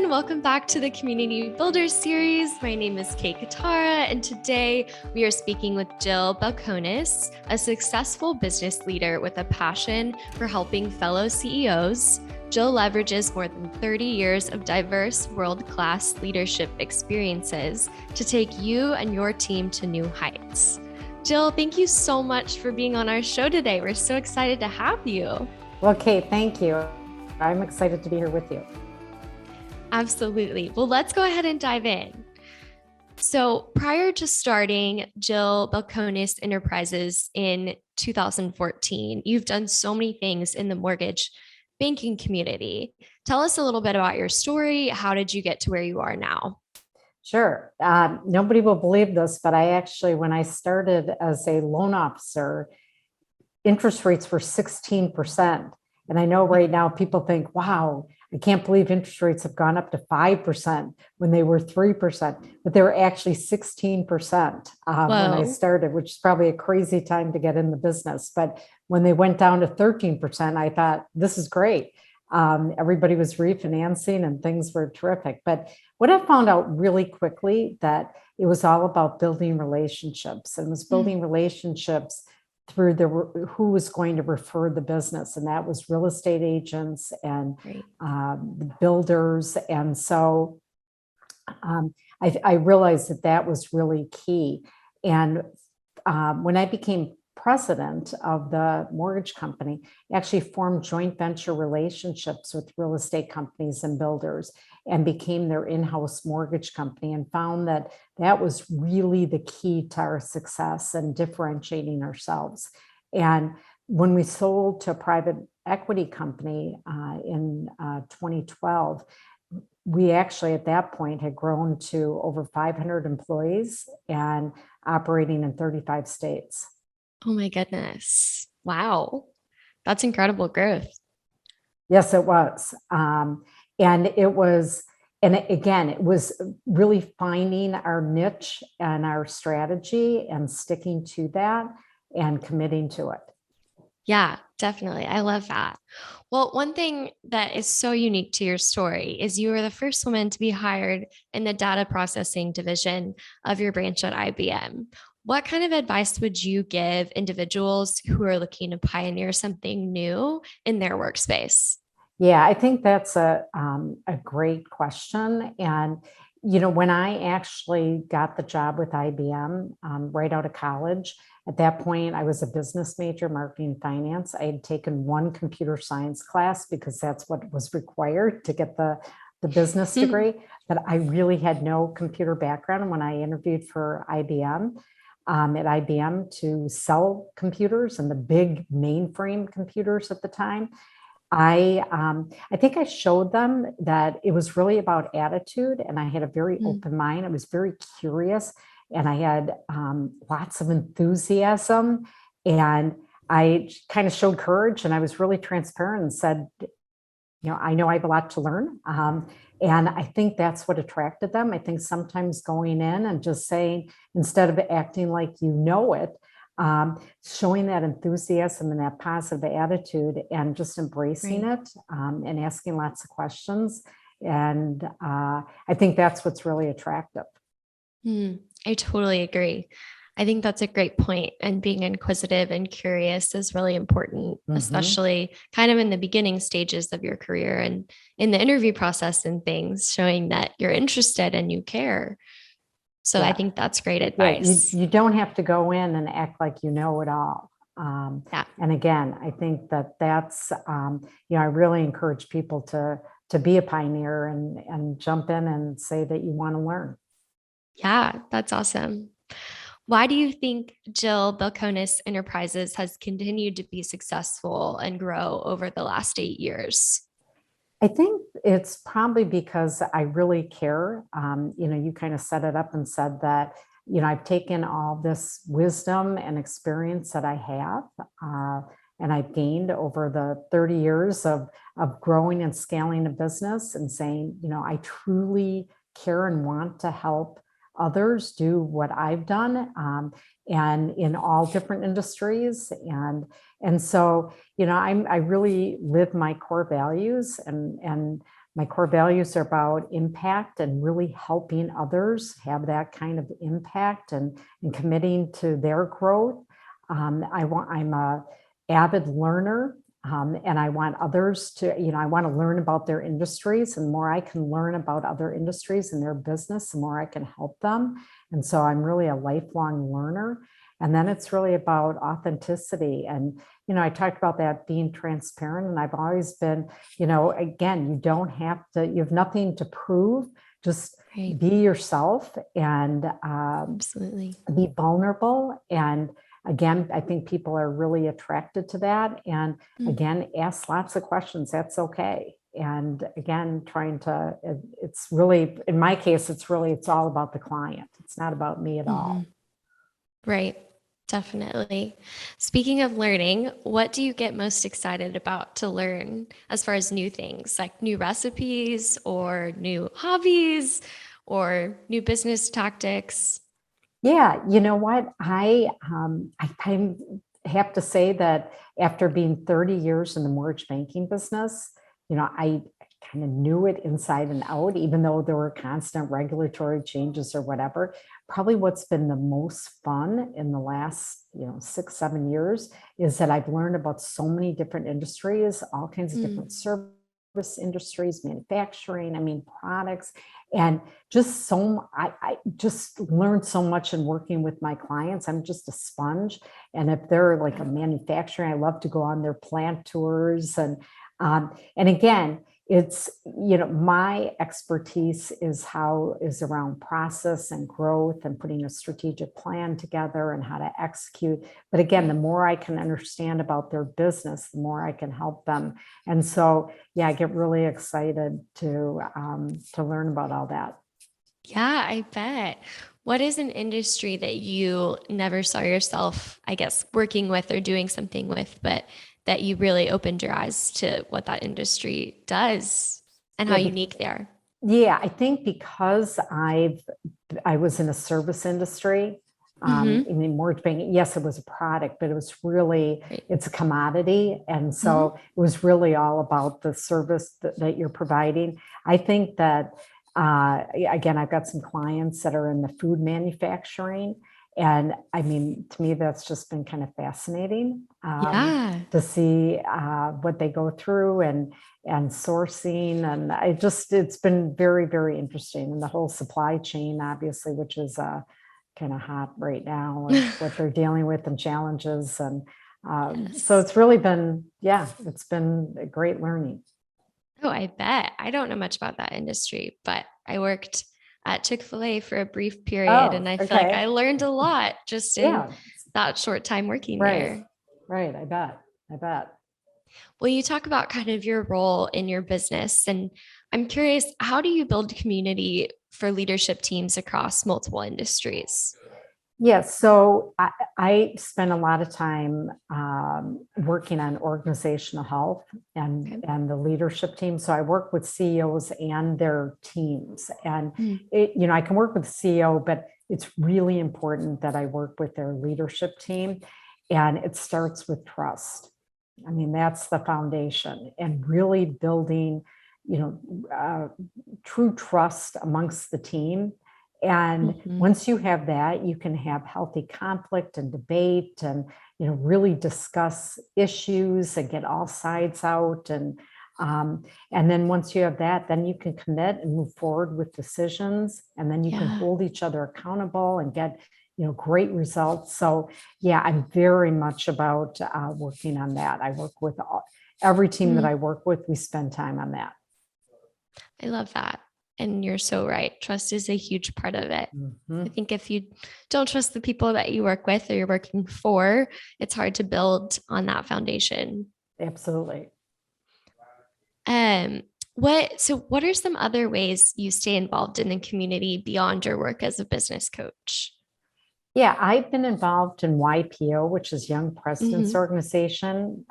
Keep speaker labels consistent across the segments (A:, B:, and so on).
A: Welcome back to the Community Builders series. My name is Kay Katara, and today we are speaking with Jill Belconis, a successful business leader with a passion for helping fellow CEOs. Jill leverages more than 30 years of diverse world-class leadership experiences to take you and your team to new heights. Jill, thank you so much for being on our show today. We're so excited to have you.
B: Well, Kate, thank you. I'm excited to be here with you.
A: Absolutely. Well, let's go ahead and dive in. So prior to starting Jill Belconis Enterprises in 2014, you've done so many things in the mortgage banking community. Tell us a little bit about your story. How did you get to where you are now?
B: Sure. Nobody will believe this, but when I started as a loan officer, interest rates were 16%. And I know right now people think, wow, I can't believe interest rates have gone up to 5% when they were 3%, but they were actually 16% when I started, which is probably a crazy time to get in the business. But when they went down to 13%, I thought, this is great. Everybody was refinancing and things were terrific. But what I found out really quickly that it was all about building relationships, and it was building relationships through who was going to refer the business, and that was real estate agents and builders. And so I realized that was really key. And when I became president of the mortgage company, I actually formed joint venture relationships with real estate companies and builders and became their in-house mortgage company, and found that that was really the key to our success and differentiating ourselves. And when we sold to a private equity company in 2012, we actually at that point had grown to over 500 employees and operating in 35 states.
A: Oh my goodness. Wow. That's incredible growth.
B: Yes, it was. It was really finding our niche and our strategy and sticking to that and committing to it.
A: Yeah, definitely. I love that. Well, one thing that is so unique to your story is you were the first woman to be hired in the data processing division of your branch at IBM. What kind of advice would you give individuals who are looking to pioneer something new in their workspace?
B: Yeah, I think that's a great question. And, when I actually got the job with IBM right out of college, at that point, I was a business major, marketing and finance. I had taken one computer science class because that's what was required to get the business degree. But I really had no computer background when I interviewed for IBM. At IBM to sell computers and the big mainframe computers at the time. I think I showed them that it was really about attitude, and I had a very open mind. I was very curious, and I had lots of enthusiasm, and I kind of showed courage, and I was really transparent and said, I know I have a lot to learn. And I think that's what attracted them. I think sometimes going in and just saying, instead of acting like you know it, showing that enthusiasm and that positive attitude and just embracing it and asking lots of questions. And I think that's what's really attractive.
A: I totally agree. I think that's a great point. And being inquisitive and curious is really important, especially kind of in the beginning stages of your career and in the interview process and things, showing that you're interested and you care. So I think that's great advice.
B: You don't have to go in and act like you know it all. And again, I think that's, I really encourage people to be a pioneer and jump in and say that you want to learn.
A: Yeah, that's awesome. Why do you think Jill Belconis Enterprises has continued to be successful and grow over the last 8 years?
B: I think it's probably because I really care. You kind of set it up and said that, I've taken all this wisdom and experience that I have, and I've gained over the 30 years of growing and scaling a business, and saying, I truly care and want to help others do what I've done, and in all different industries. And so, I really live my core values, and my core values are about impact and really helping others have that kind of impact and committing to their growth. I'm a avid learner. And I want others to, I want to learn about their industries, and the more I can learn about other industries and their business, the more I can help them. And so I'm really a lifelong learner. And then it's really about authenticity. And, I talked about that being transparent, and I've always been, again, you have nothing to prove, just be yourself and
A: absolutely
B: be vulnerable. And again, I think people are really attracted to that. And again, ask lots of questions. That's okay. And again, it's really, in my case, it's all about the client. It's not about me at all.
A: Right. Definitely. Speaking of learning, what do you get most excited about to learn as far as new things, like new recipes or new hobbies or new business tactics?
B: Yeah, you know what? I have to say that after being 30 years in the mortgage banking business, I kind of knew it inside and out, even though there were constant regulatory changes or whatever. Probably what's been the most fun in the last, 6, 7 years is that I've learned about so many different industries, all kinds of different service industries, manufacturing, products, and just I just learned so much in working with my clients. I'm just a sponge. And if they're like a manufacturing, I love to go on their plant tours. And again, it's, my expertise is around process and growth and putting a strategic plan together and how to execute. But again, the more I can understand about their business, the more I can help them. And so, yeah, I get really excited to learn about all that.
A: Yeah, I bet. What is an industry that you never saw yourself, I guess, working with or doing something with, but that you really opened your eyes to what that industry does and how unique they are?
B: Yeah, I think because I was in a service industry, in the mortgage banking, yes, it was a product, but it was really, it's a commodity. And so it was really all about the service that you're providing. I think that, again, I've got some clients that are in the food manufacturing. And to me, that's just been kind of fascinating to see what they go through and sourcing. And it's been very, very interesting. And the whole supply chain, obviously, which is kind of hot right now, what they're dealing with and challenges. And so it's really been, it's been a great learning.
A: Oh, I bet. I don't know much about that industry, but I worked at Chick-fil-A for a brief period, and I feel like I learned a lot just in that short time working there.
B: Right. I bet.
A: Well, you talk about kind of your role in your business, and I'm curious, how do you build community for leadership teams across multiple industries?
B: Yes, so I spend a lot of time working on organizational health and the leadership team. So I work with CEOs and their teams, and I can work with the CEO, but it's really important that I work with their leadership team, and it starts with trust. That's the foundation, and really building, true trust amongst the team. And once you have that, you can have healthy conflict and debate and, really discuss issues and get all sides out. And then once you have that, then you can commit and move forward with decisions. And then you can hold each other accountable and get, great results. So yeah, I'm very much about working on that. I work with every team that I work with. We spend time on that.
A: I love that. And you're so right. Trust is a huge part of it. I think if you don't trust the people that you work with or you're working for, it's hard to build on that foundation.
B: Absolutely.
A: What are some other ways you stay involved in the community beyond your work as a business coach?
B: Yeah, I've been involved in YPO, which is Young Presidents Organization,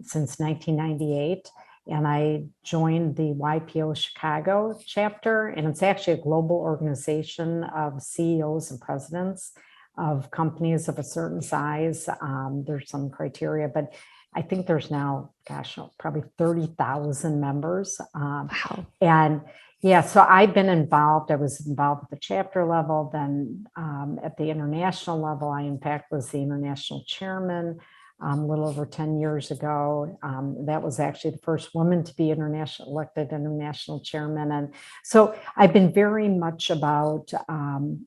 B: since 1998. And I joined the YPO Chicago chapter, and it's actually a global organization of CEOs and presidents of companies of a certain size. There's some criteria, but I think there's now, gosh, probably 30,000 members.
A: Wow.
B: And yeah, so I've been involved. I was involved at the chapter level, then at the international level. I, in fact, was the international chairman a little over 10 years ago. That was actually the first woman to be elected international chairman. And so I've been very much about, and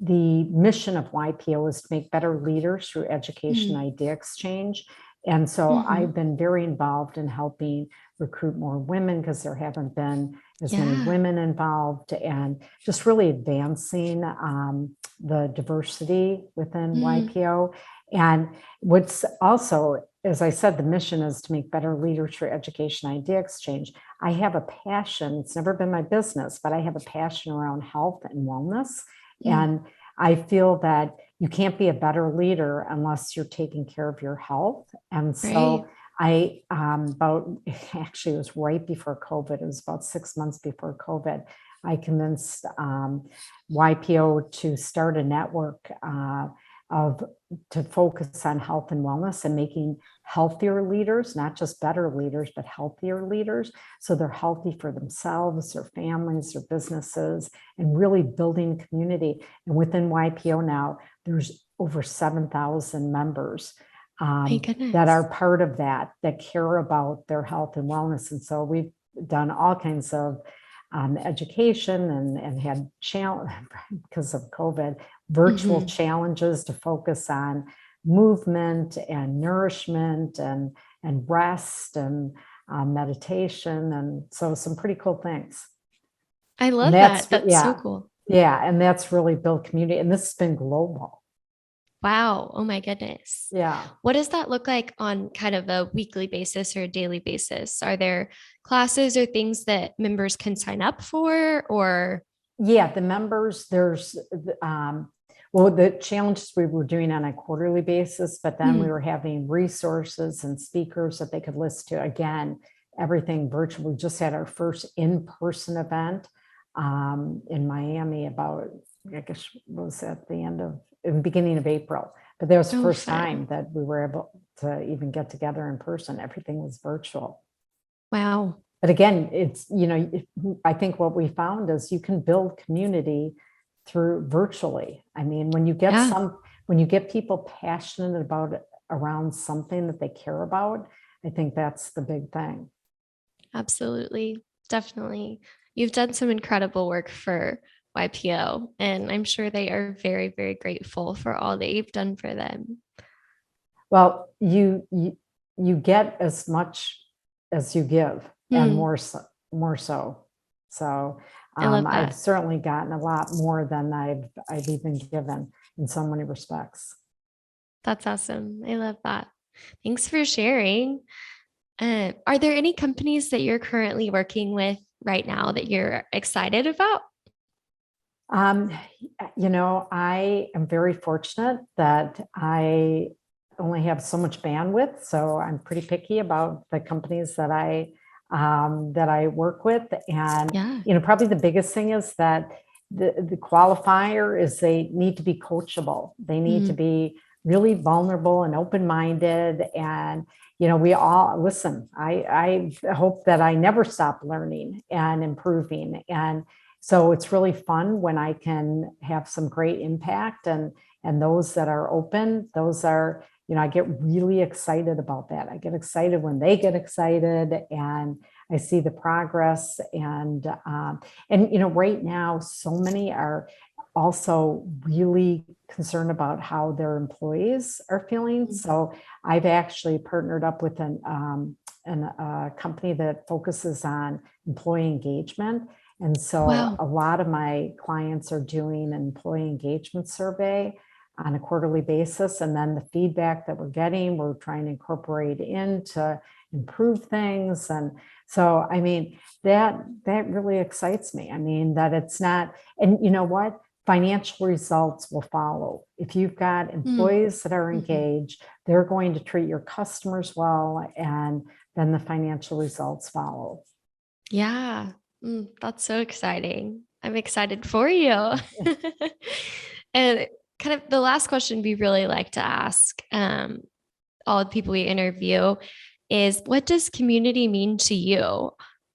B: the mission of YPO is to make better leaders through education, idea exchange. And so I've been very involved in helping recruit more women because there haven't been as many women involved, and just really advancing the diversity within YPO. And what's also, as I said, the mission is to make better leaders through education, idea exchange. I have a passion. It's never been my business, but I have a passion around health and wellness. And I feel that you can't be a better leader unless you're taking care of your health. And so actually it was right before COVID. It was about 6 months before COVID. I convinced YPO to start a network to focus on health and wellness and making healthier leaders, not just better leaders, but healthier leaders. So they're healthy for themselves, their families, their businesses, and really building community. And within YPO now, there's over 7,000 members that are part of that care about their health and wellness. And so we've done all kinds of education and had because of COVID, virtual challenges to focus on movement and nourishment and rest and meditation. And so some pretty cool things.
A: I love that. That's so cool.
B: Yeah. And that's really built community. And this has been global.
A: Wow. Oh my goodness.
B: Yeah.
A: What does that look like on kind of a weekly basis or a daily basis? Are there classes or things that members can sign up for, or?
B: Yeah, the members, there's, the challenges we were doing on a quarterly basis, but then we were having resources and speakers that they could listen to. Again, everything virtual. We just had our first in-person event in Miami about, I guess, was at the beginning of April. But that was the first time that we were able to even get together in person. Everything was virtual.
A: Wow.
B: But again, it's, I think what we found is you can build community through virtually. I mean, when you get people passionate around something that they care about, I think that's the big thing.
A: Absolutely. Definitely. You've done some incredible work for YPO, and I'm sure they are very, very grateful for all that you've done for them.
B: Well, you get as much as you give, and more so. So I've certainly gotten a lot more than I've even given in so many respects.
A: That's awesome. I love that. Thanks for sharing. Are there any companies that you're currently working with right now that you're excited about?
B: I am very fortunate that I only have so much bandwidth, so I'm pretty picky about the companies that I work with. And probably the biggest thing is that the qualifier is they need to be coachable. They need to be really vulnerable and open-minded. And we all listen. I hope that I never stop learning and improving. And so it's really fun when I can have some great impact, and those that are open, those are, I get really excited about that. I get excited when they get excited, and I see the progress. And right now, so many are also really concerned about how their employees are feeling. So I've actually partnered up with a company that focuses on employee engagement. And so a lot of my clients are doing an employee engagement survey on a quarterly basis. And then the feedback that we're getting, we're trying to incorporate in to improve things. And so, I mean, that really excites me. I mean, that it's not, and you know what? Financial results will follow. If you've got employees that are engaged, they're going to treat your customers well, and then the financial results follow.
A: Yeah. That's so exciting. I'm excited for you. And kind of the last question we really like to ask all the people we interview is, what does community mean to you?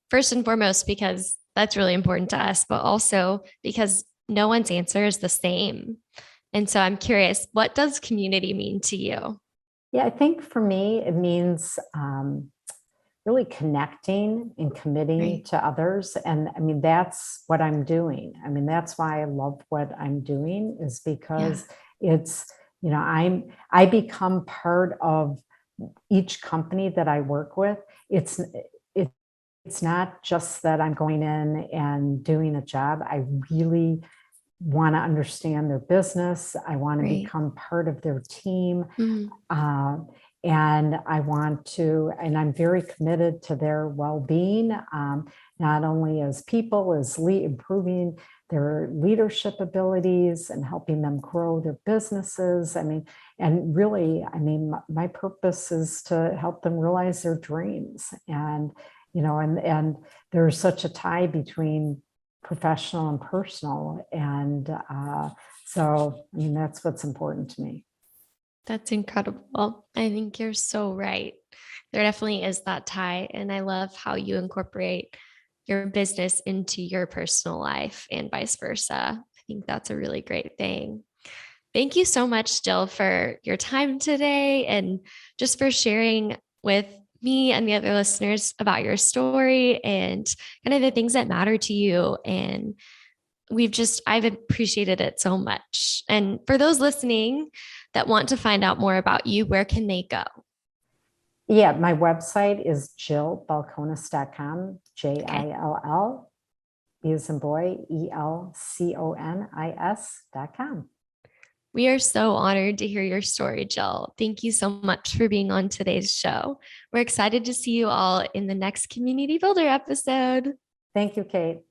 A: First and foremost, because that's really important to us, but also because no one's answer is the same. And so I'm curious, what does community mean to you?
B: Yeah, I think for me, it means really connecting and committing
A: Right.
B: to others. And I mean, that's what I'm doing. I mean, that's why I love what I'm doing, is because it's, I become part of each company that I work with. It's not just that I'm going in and doing a job. I really want to understand their business. I want to
A: Right.
B: become part of their team.
A: Mhm.
B: And I'm very committed to their well-being, not only as people, as improving their leadership abilities and helping them grow their businesses. I mean, and really, my purpose is to help them realize their dreams. And, and there's such a tie between professional and personal. And that's what's important to me.
A: That's incredible. I think you're so right. There definitely is that tie. And I love how you incorporate your business into your personal life and vice versa. I think that's a really great thing. Thank you so much, Jill, for your time today and just for sharing with me and the other listeners about your story and kind of the things that matter to you. And I've appreciated it so much. And for those listening that want to find out more about you, where can they go?
B: Yeah, my website is jillbelconis.com, Jill, B as in boy, ELCONIS.com.
A: We are so honored to hear your story, Jill. Thank you so much for being on today's show. We're excited to see you all in the next Community Builder episode.
B: Thank you, Kate.